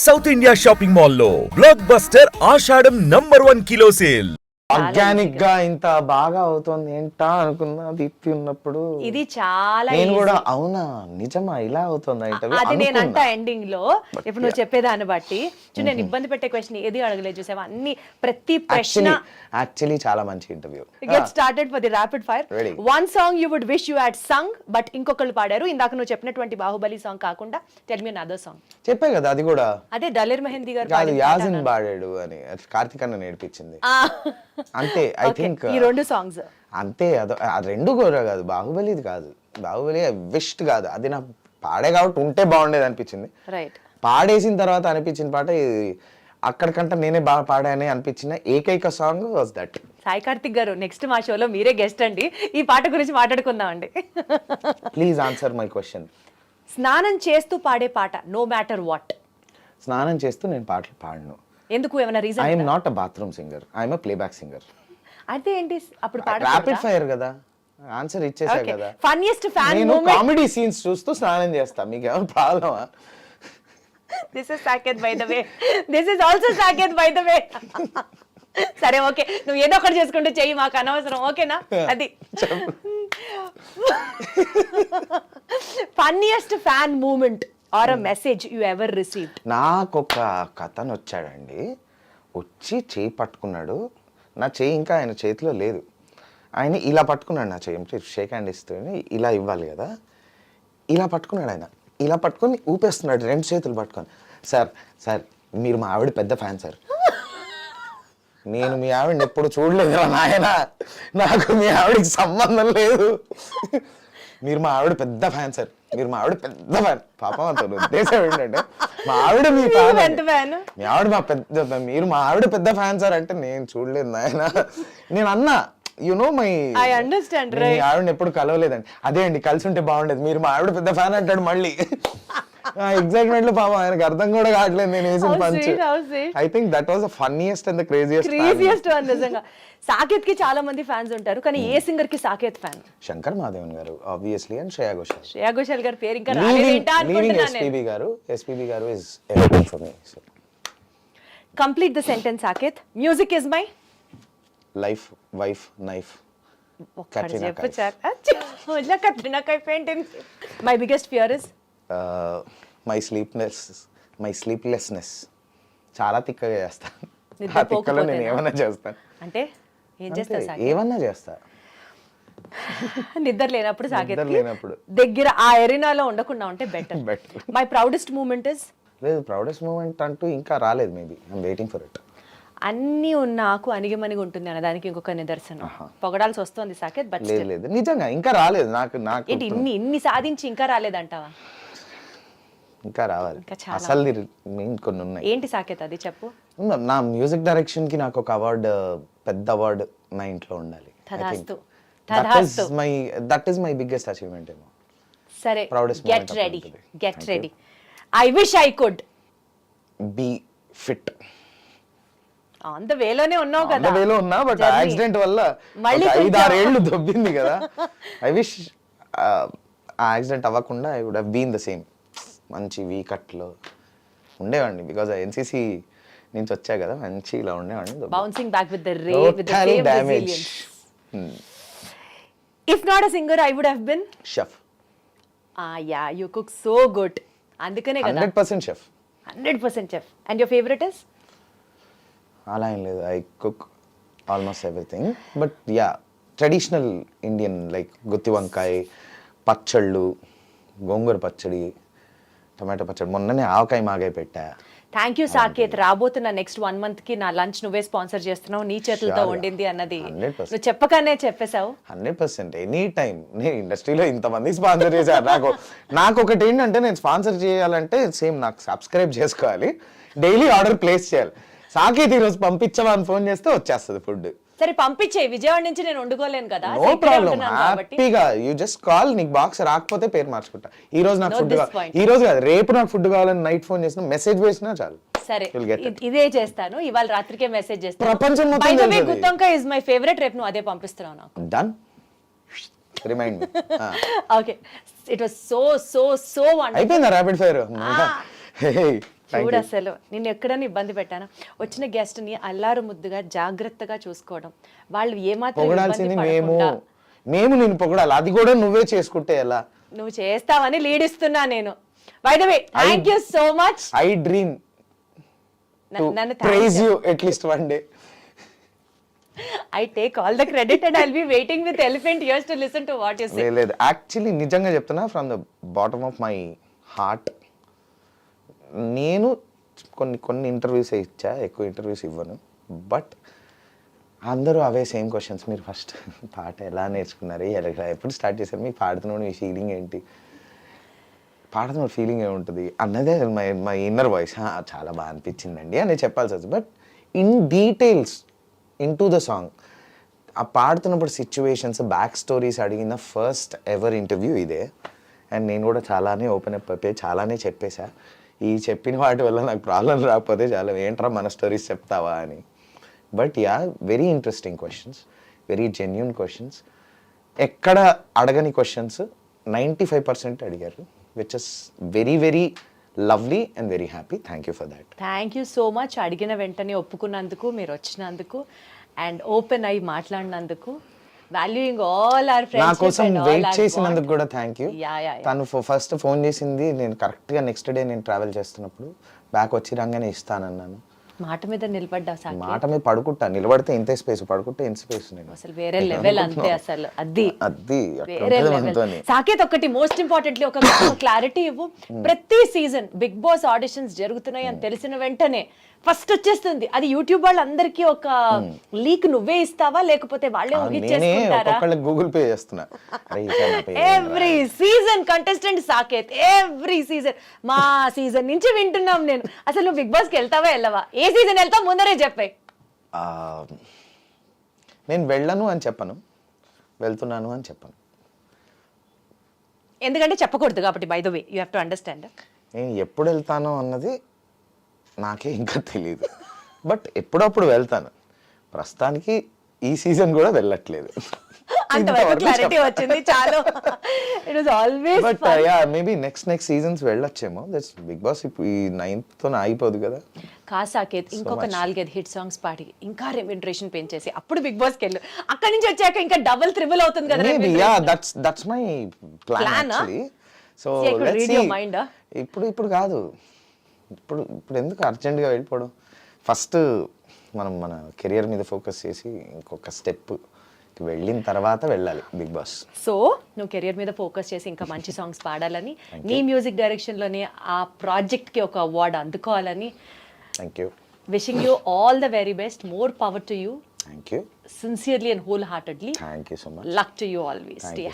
South India shopping మాల్లో block buster ఆషాఢం #1 kilo sale. Organic గా ఇంత బాగా అవుతుంది ఏంటా అనుకున్నా దీప్తి ఉన్నప్పుడు ఇది చాలా నేను కూడా అవునా నిజమా ఇలా అవుతుంది అది నేను అంట ఎండింగ్ లో ఇప్పుడు నువ్వు చెప్పేదాన్ని బట్టి నేను ఇబ్బంది పెట్టే క్వశ్చన్ ఏది అడగలేదు చూసావా అన్ని ప్రతి ప్రశ్న యాక్చువల్లీ చాలా మంచి interview. Get started for the rapid fire. One song you would wish you had sung but ఇంకొకళ్ళు పాడారు. ఇందాక నువ్వు చెప్పినటువంటి బాహుబలి సాంగ్ కాకుండా టెల్ మీ అనదర్ సాంగ్. చెప్పే కదా అది కూడా అదే దలేర్ మెహందీ గారు కాదు యాసిన్ పాడాడు అని కార్తిక్ అన్న నేర్పించింది అంతే. ఐ థింక్ ఈ రెండు సాంగ్స్ అంతే. అది రెండు కూడా కాదు, బాహుబలిది కాదు, బాహుబలి విష్ట్ కాదు, అది నాకు పాడే కాబట్టి ఉంటే బాగుండేది అనిపించింది. రైట్ పాడేసిన తర్వాత అనిపించిన పాట అక్కడికంటే నేనే బాగా పాడానే అనిపించిన ఏకైక song was that. Sai Karthik గారు నెక్స్ట్ మా షోలో మీరే గెస్ట్ అండి, ఈ పాట గురించి మాట్లాడుకుందాం అండి. Please answer my question. స్నానం చేస్తూ పాడే పాట నో మ్యాటర్ వాట్. స్నానం చేస్తూ నేను పాటలు పాడను. ఎందుకు ఏమైనా reason? I'm not a bathroom singer, I'm a playback singer. అయితే ఏంటి అప్పుడు పాట? ర్యాపిడ్ ఫైర్ కదా, ఆన్సర్ ఇచ్చేసా కదా. ఫన్నీయెస్ట్ ఫ్యాన్ నేను కామెడీ సీన్స్ చూస్తూ స్నానం చేస్తా, మీకు ఏమైనా ప్రాబ్లమా? This is Saketh by the way, this is also Saketh by the way. సరే ఓకే, నువ్వు ఏదో ఒకటి చేసుకుంటే చెయ్యి, మాకు అనవసరం, ఓకేనా? అది funniest fan moment or a message you ever received. నాకు ఒక కథను వచ్చాడండి, వచ్చి చేయి పట్టుకున్నాడు, నా చేయి ఇంకా ఆయన చేతిలో లేదు, ఆయన ఇలా పట్టుకున్నాడు నా చేయి, షేక్ హ్యాండ్ ఇస్తే ఇలా ఇవ్వాలి కదా, ఇలా పట్టుకున్నాడు ఆయన, ఇలా పట్టుకొని ఊపేస్తున్నాడు రెండు చేతులు పట్టుకొని. సార్ సార్ మీరు మా ఆవిడ పెద్ద ఫ్యాన్ సార్, నేను మీ ఆవిడని ఎప్పుడు చూడలేదు నాయన, నాకు మీ ఆవిడకి సంబంధం లేదు, మీరు మా ఆవిడ పెద్ద ఫ్యాన్ సార్, మీరు మా ఆవిడ పెద్ద ఫ్యాన్. పాపం అంత ఉద్దేశం ఏంటంటే మా ఆవిడ మీ ఫ్యాన్, మీ ఆవిడ మా పెద్ద, మీరు మా ఆవిడ పెద్ద ఫ్యాన్ సార్ అంటే నేను చూడలేదు నాయన. నేను అన్నా యునో మై ఐ అండర్స్టాండ్ మీ ఆవిడని ఎప్పుడు కలవలేదండి. అదే అండి కలిసి ఉంటే బాగుండేది, మీరు మా ఆవిడ పెద్ద ఫ్యాన్ అంటాడు మళ్ళీ. ఎగ్జైట్మెంట్ లో పాపం ఆయనకు అర్థం కూడా కావట్లేదు నేను వేసిన punch. I think that was the funniest and the craziest one. నిజంగా సాకేత్ కి చాలా మంది ఫ్యాన్స్ ఉంటారు, కానీ ఏ సింగర్ కి Saketh fan? Shankar Madhavan garu obviously, and Shreya Ghoshal. Shreya Ghoshal గారి పేరు ఇంకా రాలేదేంటా అనుకుంటున్నాను. SPB garu is everything for me. Complete the sentence Saketh. Music is my life, wife, knife. చెప్పు సార్. కత్రినా కైఫ్ ఏంటి? My biggest fear is my sleeplessness. చాలా తిక్కగా చేస్తాను, ఆ తిక్కలో నేను ఏమన్నా చేస్తాను. అంటే ఏం చేస్తా? ఏమన్నా చేస్తా. నిద్ర లేనప్పుడు సాకేత్ లేనప్పుడు దగ్గర ఆ ఎరీనాలో ఉండకుండా ఉంటే better. My proudest moment is? లేదు, ప్రౌడెస్ట్ మూమెంట్ అంటూ ఇంకా రాలేదు, maybe I'm waiting for it. అన్ని నాకు అణిగిమణిగి ఉంటుంది అన్న దానికి ఇంకొక నిదర్శనం. పొగడాల్సి వస్తుంది సాకేత్, బట్ లేదు నిజంగా ఇంకా రాలేదు. నాకు ఇన్ని సాధించి ఇంకా రాలేదంటావా? ఇంకా రావాలి, అసలు కొన్ని ఉన్నాయి. ఏంటి సాకేత్ అది చెప్పు. నా మ్యూజిక్ డైరెక్షన్ కి నాకు ఒక అవార్డు, పెద్ద అవార్డు నా ఇంట్లో ఉండాలి. That is my biggest achievement ఏమో. సరే, get ready. I wish I could be fit. అంత వేలోనే ఉన్నావు కదా. వేలో ఉన్నా, బట్ యాక్సిడెంట్ వల్ల 5-6 ఏళ్ళు దొబ్బింది కదా. ఐ విష్ ఆ యాక్సిడెంట్ అవ్వకుండా I would have been the same, మంచి వీ కట్లో ఉండేవాడిని. బికాజ్ ఎన్సీసీ నుంచి వచ్చా కదా, మంచి ఇలా ఉండేవాడిని. Bouncing back with the ray, with the same resilience. If not a singer I would have been chef. Yeah, you cook so good, అందుకనే కదా 100% chef. 100% chef. And your favourite is? అలా ఏం లేదు, I cook almost everything, but yeah traditional Indian like గుత్తి వంకాయ, పచ్చళ్ళు, గోంగూర పచ్చడి, tomato పచ్చడి, మొన్ననే ఆవకాయ మాగాయ పెట్టా. Thank you Saketh. రాబోతున్న నెక్స్ట్ 1 month కి నా లంచ్ నువ్వే స్పాన్సర్ చేస్తున్నావు, నీ చేతులతో వండింది అన్నది నువ్వు చెప్పగానే చెప్పేశావు. 100% ఎనీ టైం. నేను ఇండస్ట్రీలో ఇంతమంది స్పాన్సర్ చేశారు, నాకు ఒకటి ఏంటంటే నేను స్పాన్సర్ చేయాలంటే సేమ్ నాకు సబ్స్క్రైబ్ చేసుకోవాలి, డైలీ ఆర్డర్ ప్లేస్ చేయాలి. సాకేత్ ఈరోజు పంపించవా అని ఫోన్ చేస్తే వచ్చేస్తుంది ఫుడ్. సరే పంపించే, విజయవాడ నుంచి నేను వండుకోలేను కదా. నో ప్రాబ్లం, హ్యాపీగా యూ జస్ట్ కాల్. నీకు బాక్స్ రాకపోతే పేరు మార్చుకుంటా. ఈ రోజు నాకు ఫుడ్, ఈ రోజు కాదు రేపు నాకు ఫుడ్ కావాలని నైట్ ఫోన్ చేసిన, మెసేజ్ వేసినా చాలు. సరే ఇదే చేస్తాను, ఇవాళ రాత్రికే మెసేజ్ చేస్తాను. ప్రపంచం మొత్తం బై ద వే గుత్తొంకాయ ఇస్ మై ఫేవరెట్. రేపు నువ్వు అదే పంపిస్తున్నావు నాకు. Done, remind me. Okay, it was so so so wonderful. అయిపోయిందా ర్యాపిడ్ ఫైర్? చూడు అసలు నిన్ను ఎక్కడైనా ఇబ్బంది పెట్టాను. వచ్చిన గెస్ట్ ని అల్లారు ముద్దుగా జాగ్రత్తగా చూసుకోవడం, వాళ్ళు ఏమాత్రం ఇబ్బంది పొగడాల్సింది పడకుండా మేము నేను పొగడాలి, అది కూడా నువ్వే చేసుకుంటే ఎలా? నువ్వు చేస్తావని లీడ్ ఇస్తున్నా నేను. By the way thank you so much. I dream నన్ను praise you at least one day. I take all the credit and I'll be waiting with elephant ears to listen to what you say. లేదు actually నిజంగా చెప్తున్నా, from the bottom of my heart, నేను కొన్ని interviews ఇచ్చా, ఎక్కువ interviews ఇవ్వను, but అందరూ అవే సేమ్ క్వశ్చన్స్. మీరు ఫస్ట్ పాట ఎలా నేర్చుకున్నారు, ఎప్పుడు స్టార్ట్ చేశారు, మీకు పాడుతున్నాడు మీ ఫీలింగ్ ఏంటి, పాడుతున్న ఫీలింగ్ ఏముంటుంది అన్నదే మై ఇన్నర్ వాయిస్. చాలా బాగా అనిపించిందండి అని చెప్పాల్సి వస్తుంది. But in details in to the song, ఆ పాడుతున్నప్పుడు సిచ్యువేషన్స్, బ్యాక్ స్టోరీస్ అడిగిన ఫస్ట్ ఎవర్ ఇంటర్వ్యూ ఇదే. అండ్ నేను కూడా చాలానే ఓపెన్ అప్ అయిపోయి చాలానే చెప్పేశా. ఈ చెప్పిన వాటి వల్ల నాకు ప్రాబ్లం రాకపోతే చాలా ఏంట్రా మన స్టోరీస్ చెప్తావా అని. But yeah, very interesting questions, very genuine questions, ఎక్కడ అడగని క్వశ్చన్స్ 95% అడిగారు, which is very very lovely and very happy. Thank you for that. Thank you so much. అడిగిన వెంటనే ఒప్పుకున్నందుకు, మీరు వచ్చినందుకు అండ్ ఓపెన్ అయ్యి మాట్లాడినందుకు, వాల్యూయింగ్ ఆల్ అవర్ నా ఫ్రెండ్స్. కోసం వెయిట్ చేసినందుకు కూడా థ్యాంక్ యూ. యా. తను ఫస్ట్ ఫోన్ చేసింది నేను కరెక్ట్గా నెక్స్ట్ డే నేను ట్రావెల్ చేస్తున్నప్పుడు, బ్యాక్ వచ్చి రాగానే ఇస్తానన్నాను. మాట మీద నిలబడ్డావు సాకేత్. మాట మీద పడుకుంటా, నిలబడితే ఇంతే స్పేస్, పడుకుంటే ఇంత స్పేస్. నేను అసలు వేరే లెవెల్ అంతే, అసలు అది అది వేరే లెవెల్. సాకేత్ ఒకటి మోస్ట్ ఇంపార్టెంట్లీ ఒక క్లారిటీ ఇవ్వు. ప్రతి సీజన్ బిగ్ బాస్ ఆడిషన్స్ జరుగుతున్నాయి అని తెలిసిన వెంటనే ఫస్ట్ వచ్చేస్తుంది అది యూట్యూబ్ వాళ్ళందరికీ ఒక లీక్ నువ్వే ఇస్తావా లేకపోతే వాళ్ళే ఊహించేసుకుంటారా? ఒక్కొక్కళ్ళకి గూగుల్ పే చేస్తున్నా. Every season contestant Saketh, every season. మా సీజన్ నుంచి వింటున్నాం నేను. అసలు నువ్వు బిగ్ బాస్ కి వెళ్తావా వెళ్ళవా? ఏ సీజన్ వెళ్తావు ముందరే చెప్పాయి. నేను వెళ్ళను అని చెప్పను, వెళ్తున్నాను అని చెప్పను. ఎందుకంటే చెప్పకూడదు కాబట్టి. By the way you have to understand. నేను ఎప్పుడు వెళ్తానో అన్నది నాకే ఇంకా తెలియదు, బట్ ఎప్పుడప్పుడు వెళ్తాను. ప్రస్తుతానికి ఈ సీజన్ కూడా వెళ్ళట్లేదు. అంతవరకు క్లారిటీ వచ్చింది చాలు. It was always but yeah, maybe next seasons వెళ్ళొచ్చేమో. దట్స్ బిగ్ బాస్ ఇప్పుడు ఈ 9th తో ఆగిపోదు కదా. సాకేత్ ఇంకొక 4-5 హిట్ సాంగ్స్ పాడి ఇంకా రెమ్యూనరేషన్ పెంచేసి అప్పుడు బిగ్ బాస్ కి వెళ్ళు. అక్కడి నుంచి వచ్చాక ఇంకా డబుల్ త్రిబుల్ అవుతుంది కదా. Maybe yeah, that's my plan actually. So let's see. ఇప్పుడు కాదు, ఇప్పుడు ఎందుకు అర్జెంట్గా వెళ్ళిపోవడం. ఫస్ట్ మనం మన కెరియర్ మీద ఫోకస్ చేసి ఇంకొక స్టెప్ వెళ్ళిన తర్వాత వెళ్ళాలి బిగ్ బాస్. సో నువ్వు కెరియర్ మీద ఫోకస్ చేసి ఇంకా మంచి సాంగ్స్ పాడాలని, నీ మ్యూజిక్ డైరెక్షన్లోనే ఆ ప్రాజెక్ట్కి ఒక అవార్డు అందుకోవాలని. Thank you. Wishing you all the very best. More power to you. Thank you. Sincerely and wholeheartedly. Thank you so much. Luck to you always. Stay